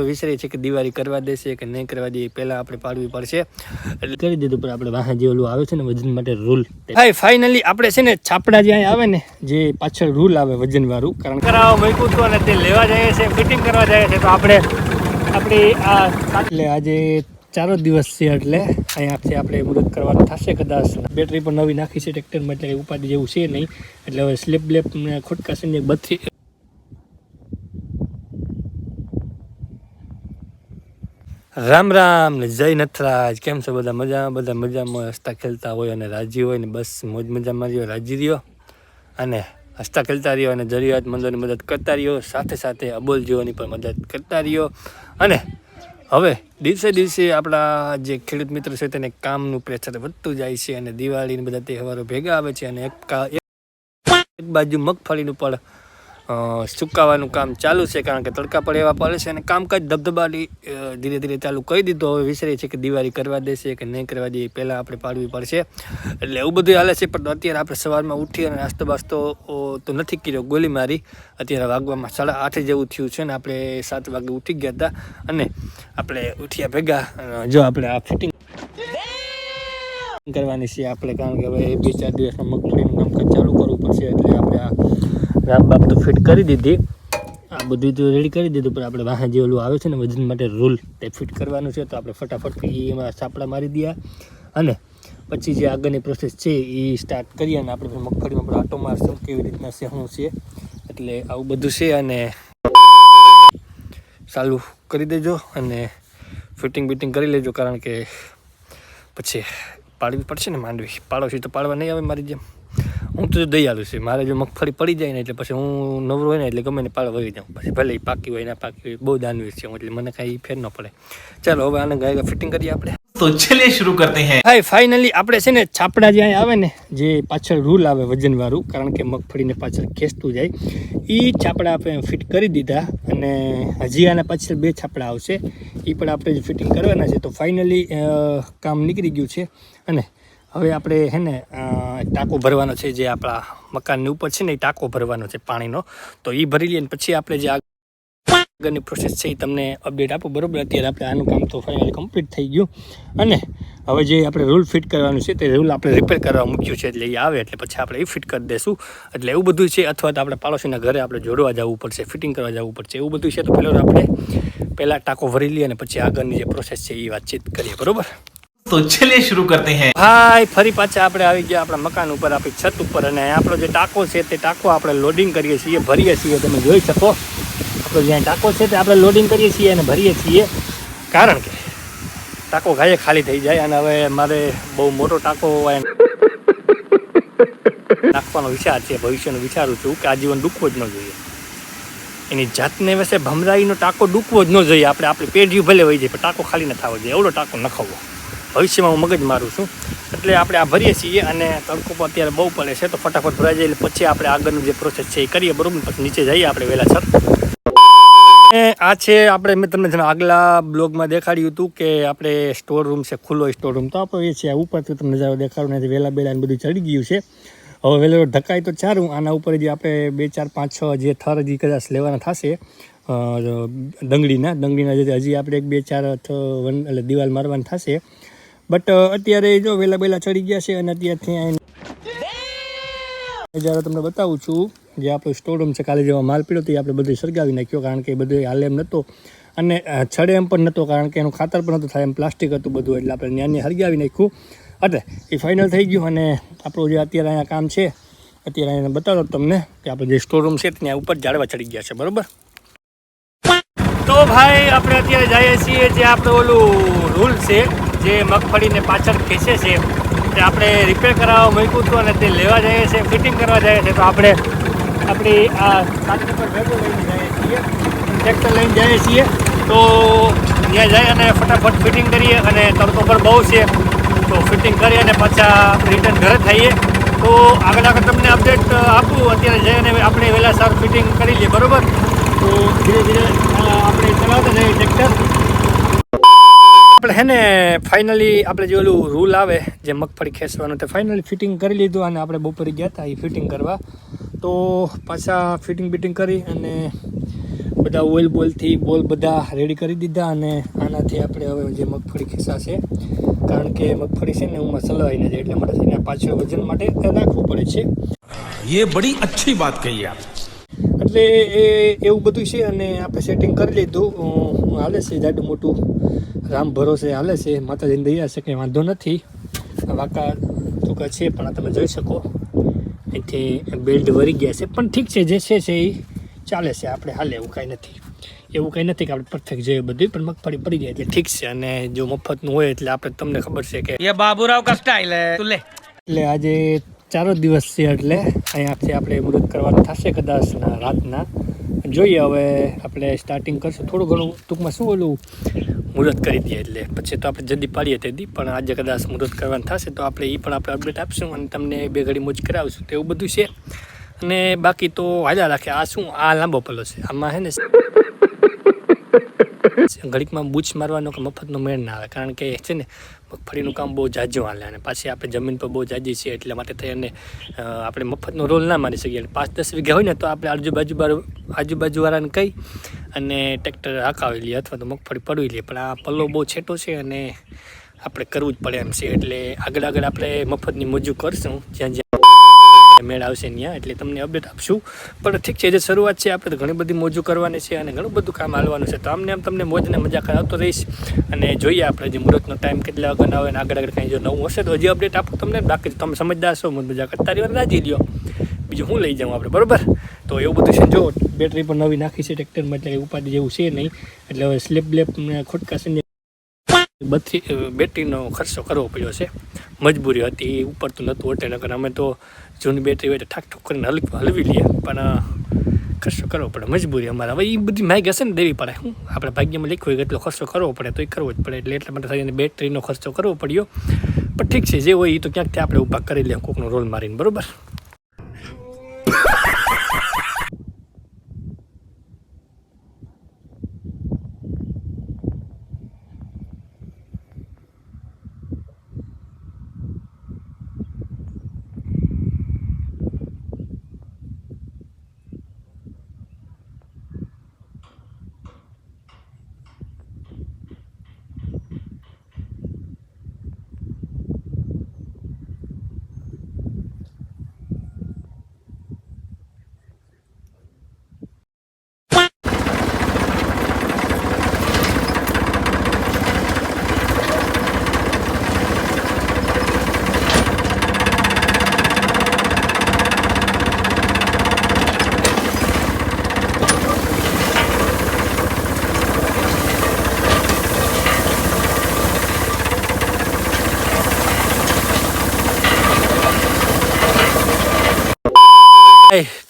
વિચારીએ છીએ કે દિવાળી કરવા દેશે કે નહીં કરવા દે પહેલાં આપણે પાડવી પડશે એટલે કરી દીધું. પણ આપણે વાહન જે ઓલું આવે છે ને વજન માટે રૂલ ફાઇનલી આપણે છે ને છાપડા જ્યાં આવે ને જે પાછળ રૂલ આવે વજનવાળું કારણ કરાવવા મૂક્યું હતું અને તે લેવા જઈએ છે ફિટિંગ કરવા જઈએ છે. તો આપણે આપણી આ એટલે આજે 4 દિવસ છે એટલે અહીંયાથી આપણે મુદત કરવાનું થશે. કદાચ બેટરી પણ નવી નાખી છે ટ્રેક્ટરમાં એટલે ઉપાડી જેવું છે નહીં. એટલે હવે સ્લીપ બ્લેપ ખોટકા છે ને 32 રામ રામ ને જય નથરાજ. કેમ છો બધા? મજામાં હસતા ખેલતા હોય અને રાજી હોય ને બસ મોજ મજામાં રહ્યો, રાજી રહ્યો અને હસતા ખેલતા રહ્યો અને જરૂરિયાતમંદોની મદદ કરતા રહ્યો, સાથે સાથે અબોલ જીવોની પણ મદદ કરતા રહ્યો. અને હવે દિવસે દિવસે આપણા જે ખેડૂત મિત્રો છે તેને કામનું પ્રેશર વધતું જાય છે અને દિવાળીને બધા તહેવારો ભેગા આવે છે અને એક બાજુ મગફળીનું પણ સુકાવાનું કામ ચાલુ છે કારણ કે તડકા પણ એવા પડે છે અને કામકાજ ધબધબાટી ધીરે ધીરે ચાલુ કરી દીધું. હવે વિચારીએ છીએ કે દિવાળી કરવા દેશે કે નહીં કરવા દે પહેલાં આપણે પાડવી પડશે એટલે એવું બધું હાલે છે. પણ અત્યારે આપણે સવારમાં ઉઠી અને નાસ્તો બાસ્તો તો નથી કર્યો, ગોલી મારી. અત્યારે વાગવામાં 8:30 જેવું થયું છે ને આપણે 7 વાગે ઉઠી ગયા હતા અને આપણે ઉઠ્યા ભેગા. જો આપણે આ ફિટિંગ કરવાની છે આપણે કારણ કે હવે 2-4 દિવસમાં મગફળીનું કામકાજ ચાલુ કરવું પડશે એટલે આપણે આ રાબ બાપ તો ફિટ કરી દીધી, આ બધું તો રેડી કરી દીધું. પણ આપણે વાહન જે ઓલું આવે છે ને વજન માટે રૂલ તે ફિટ કરવાનું છે. તો આપણે ફટાફટથી એમાં સાપડા મારી દઈએ અને પછી જે આગળની પ્રોસેસ છે એ સ્ટાર્ટ કરીએ અને આપણે મગફળીમાં પણ આટો મારશું કેવી રીતના છે શું છે એટલે આવું બધું છે અને ચાલુ કરી દેજો અને ફિટિંગ બિટિંગ કરી લેજો કારણ કે પછી પાડવી પડશે ને માંડવી. પાડોશી તો પાડવા નહીં આવે મારી જેમ. હું તો દયાળુ છે, મારે જો મગફળી પડી જાય ને એટલે પછી હું નવરો હોય ને એટલે ગમે ને પાડવા વહી જાઉં. પછી ભલે પાકી હોય ના પાકી હોય, બહુ દાનવીર છે એટલે મને કાંઈ ફેર ન પડે. ચાલો હવે આને ગાય ફિટિંગ કરીએ આપણે. તો ચલિए शुरू करते हैं. ફાઇનલી આપણે છે ને છાપડા જ્યાં આવે ને જે પાછળ રૂલ આવે વજનવાળું કારણ કે મગફળીને પાછળ ખેંચતું જાય એ છાપડા આપણે ફિટ કરી દીધા અને હજી આના પાછળ 2 છાપડા આવશે એ પણ આપણે ફિટિંગ કરવાના છે. તો ફાઇનલી કામ નીકળી ગયું છે અને હવે આપણે છે ને ટાંકો ભરવાનો છે જે આપણા મકાનની ઉપર છે ને એ ટાંકો ભરવાનો છે પાણીનો. તો એ ભરી લઈએ ને પછી આપણે જે આગળની પ્રોસેસ છે એ તમને અપડેટ આપું. બરાબર, અત્યારે આપણે આનું કામ તો ફાઇનલી કમ્પ્લીટ થઈ ગયું અને હવે જે આપણે રૂલ ફિટ કરવાનું છે તે રૂલ આપણે રિપેર કરવા મૂક્યું છે એટલે એ આવે એટલે પછી આપણે એ ફિટ કરી દઈશું. એટલે એવું બધું છે. અથવા તો આપણે પાડોશીના ઘરે આપણે જોડવા જવું પડશે, ફિટિંગ કરવા જવું પડશે, એવું બધું છે. તો પહેલાં ટાંકો ભરી લઈએ અને પછી આગળની જે પ્રોસેસ છે એ વાતચીત કરીએ. બરાબર, તો ચલિए शुरू करते हैं. હાય ફરી પાછા આપણે આવી ગયા આપણા મકાન ઉપર, આપણી છત ઉપર અને આપણો જે ટાંકો છે તે ટાંકો આપણે લોડિંગ કરીએ છીએ, ભરીએ છીએ. તમે જોઈ શકો આપણો જ્યાં ટાંકો છે તે આપણે લોડિંગ કરીએ છીએ અને ભરીએ છીએ કારણ કે ટાંકો ગાયે ખાલી થઈ જાય અને હવે મારે બહુ મોટો ટાંકો નાખવાનો વિચાર છે. ભવિષ્યનું વિચારું છું કે આજીવન ડૂબવો જ ન જોઈએ. એની જાતને વસે ભમરાઈનો ટાંકો ડૂબવો જ ન જોઈએ. આપણે આપણી પેઢી ભલે વહી જાય પણ ટાંકો ખાલી ન થવો જોઈએ, એવડો ટાંકો નખાવવો. ભવિષ્યમાં હું મગજ મારું છું એટલે આપણે આ ભરીએ છીએ અને તડકો પણ અત્યારે બહુ પડે છે તો ફટાફટ ભરાઈ જાય એટલે પછી આપણે આગળનું જે પ્રોસેસ છે એ કરીએ. બરાબર, પછી નીચે જઈએ આપણે વહેલા સર. આ છે આપણે મેં તમને આગલા બ્લોગમાં દેખાડ્યું હતું કે આપણે સ્ટોર રૂમ છે, ખુલ્લો સ્ટોર રૂમ. તો આપણે એ છે આ ઉપરથી તમને નજારો દેખાડું નથી, વહેલા બેલાને બધું ચડી ગયું છે. હવે વહેલો ઢકાય તો ચારું. આના ઉપર જે આપણે 2, 4, 5, 6 જે થર હજી કદાચ લેવાના થશે ડંગળીના જે હજી આપણે 1, 2, 4 એટલે દિવાલ મારવાની થશે. બટ અત્યારે જો વહેલા બેલા ચડી ગયા છે અને અત્યારથી નજારો તમને બતાવું છું. જે આપણો સ્ટોર રૂમ છે કાલે જેવા માલ પીડ્યો તો એ આપણે બધું સળગાવી નાખ્યો કારણ કે એ બધું હાલે એમ નહોતો અને છડે એમ પણ નહોતો કારણ કે એનું ખાતર પણ નહોતું થાય એમ, પ્લાસ્ટિક હતું બધું એટલે આપણે ન્યાને હળગાવી નાખ્યું. એટલે એ ફાઇનલ થઈ ગયું અને આપણું જે અત્યારે અહીંયા કામ છે અત્યારે અહીંયા બતાવો તમને કે આપણે જે સ્ટોર રૂમ છે ત્યાં ઉપર ઝાડવા ચડી ગયા છે. બરાબર, તો ભાઈ આપણે અત્યારે જઈએ છીએ જે આપણે ઓલું રૂલ છે જે મગફળીને પાછળ ખેંચે છે તે આપણે રિપેર કરાવવા મૂક્યું હતું અને તે લેવા જઈએ છીએ, ફિટિંગ કરવા જઈએ છીએ. તો આપણે આપણી આ સાથી પર ભેગું લઈને જઈએ છીએ, ટ્રેક્ટર લઈને જઈએ છીએ. તો ત્યાં જઈ અને ફટાફટ ફિટિંગ કરીએ અને તડકો પર બહુ છે તો ફિટિંગ કરી અને પાછા રિટર્ન ઘરે થઈએ. તો આગળ તમને અપડેટ આપું. અત્યારે જઈને આપણે વહેલા સારું ફિટિંગ કરી લઈએ. બરાબર, તો ધીરે ધીરે આપણે ચલાવતા જઈએ ટ્રેક્ટર. આપણે હે ને ફાઇનલી આપણે જે ઓલું રૂલ આવે જે મગફળી ખેંચવાનું તે ફાઇનલી ફિટિંગ કરી લીધું અને આપણે બપોરે ગયા હતા એ ફિટિંગ કરવા. તો પાછા ફિટિંગ બિટિંગ કરી અને બધા બોલથી બોલ બધા રેડી કરી દીધા અને આનાથી આપણે હવે જે મગફળી ખીસાશે કારણ કે મગફળી છે ને ઉમાં સલવાઈ ન જાય એટલે માટે થઈને પાછળ વજન માટે રાખવું પડે છે. ये बड़ी अच्छी बात कही आप. એટલે એવું બધું છે અને આપણે સેટિંગ કરી લીધું. હાલે છે જાડું મોટું રામ ભરોસે હાલે છે. માતાજીને દયા છે કંઈ વાંધો નથી. વાંકા ટૂંકા છે પણ તમે જોઈ શકો અહીંથી બેલ્ટ વળી ગયા છે પણ ઠીક છે જે છે એ ચાલે છે. આપણે હાલે એવું કાંઈ નથી કે આપણે પરફેક્ટ જોઈએ બધું પણ મગફળી પડી જાય એટલે ઠીક છે. અને જો મફતનું હોય એટલે આપણે તમને ખબર છે કે ये बाबूराव का स्टाइल है. तू ले. એટલે આજે 4 દિવસ છે એટલે અહીંયાથી આપણે મુહૂર્ત કરવાનું થશે કદાચ રાતના જોઈએ. હવે આપણે સ્ટાર્ટિંગ કરશું થોડું ઘણું ટૂંકમાં શું ઓલું મુહૂર્ત કરી દઈએ એટલે પછી તો આપણે જલ્દી પાડીએ તેથી પણ આજે કદાચ મુહૂર્ત કરવાનું થશે તો આપણે એ પણ આપણે અપડેટ આપશું અને તમને 2 ઘડી મોજ કરાવશું તો એવું બધું છે. અને બાકી તો હાલ્યા રાખે. આ શું આ લાંબો પલ્લો છે આમાં હે ને ઘડીકમાં બૂચ મારવાનો કે મફતનો મેળ ના આવે કારણ કે છે ને મગફળીનું કામ બહુ જાજુ હાલે અને પાછી આપણે જમીન પર બહુ જાજી છે એટલા માટે થઈ અને આપણે મફતનો રોલ ના મારી શકીએ. 5-10 વીઘા હોય ને તો આપણે આજુબાજુવાળાને કહી અને ટ્રેક્ટર હાંકાવી લઈએ અથવા તો મગફળી પડવી લઈએ પણ આ પલ્લો બહુ છેટો છે અને આપણે કરવું જ પડે એમ છે. એટલે આગળ આપણે મફતની મોજું કરશું જ્યાં મેળ આવશે ત્યાં એટલે તમને અપડેટ આપશું. પણ ઠીક છે જે શરૂઆત છે આપણે તો ઘણી બધી મોજું કરવાની છે અને ઘણું બધું કામ હાલવાનું છે તો આમ તમને મોજને મજા કરાવતો રહીશ. અને જોઈએ આપણે જે મુહૂર્તનો ટાઈમ કેટલા વાગ્યાનો આવે અને આગળ કંઈ જો નવું હશે તો હજી અપડેટ આપું તમને. બાકી તમે સમજદાર છો મજા કરતા રહ્યો રાજી લ્યો બીજું હું લઈ જાઉં આપણે બરાબર. તો એવું બધું છે જો બેટરી પણ નવી નાખી છે ટ્રેક્ટરમાં એટલે ઉપાધિ જેવું છે નહીં. એટલે હવે સ્લેપ ખોટકા છે બેટરીનો ખર્ચો કરવો પડ્યો છે. મજબૂરી હતી ઉપર તો નહોતું હોટે નકર અમે તો જૂની બેટરી હોય તો ઠાક કરીને હલવી લઈએ પણ ખર્ચો કરવો પડે મજબૂરી અમારે. હવે એ બધી માહિતી હશે ને દેવી પડે. હું આપણે ભાગ્યમાં લખ્યું હોય એટલો ખર્ચો કરવો પડે તો એ કરવો જ પડે એટલે એટલા માટે થઈને બેટરીનો ખર્ચો કરવો પડ્યો. પણ ઠીક છે જે હોય એ તો ક્યાંકથી આપણે ઊભા કરી લઈએ કોકનો રોલ મારીને બરાબર.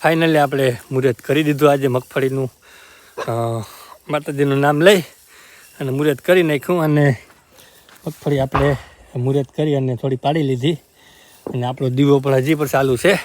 ફાઇનલી આપણે મુહૂર્ત કરી દીધું આજે મગફળીનું માતાજીનું નામ લઈ અને મુહૂર્ત કરી નાખ્યું અને મગફળી આપણે મુહૂર્ત કરી અને થોડી પાડી લીધી અને આપણો દીવો પણ હજી પણ ચાલુ છે.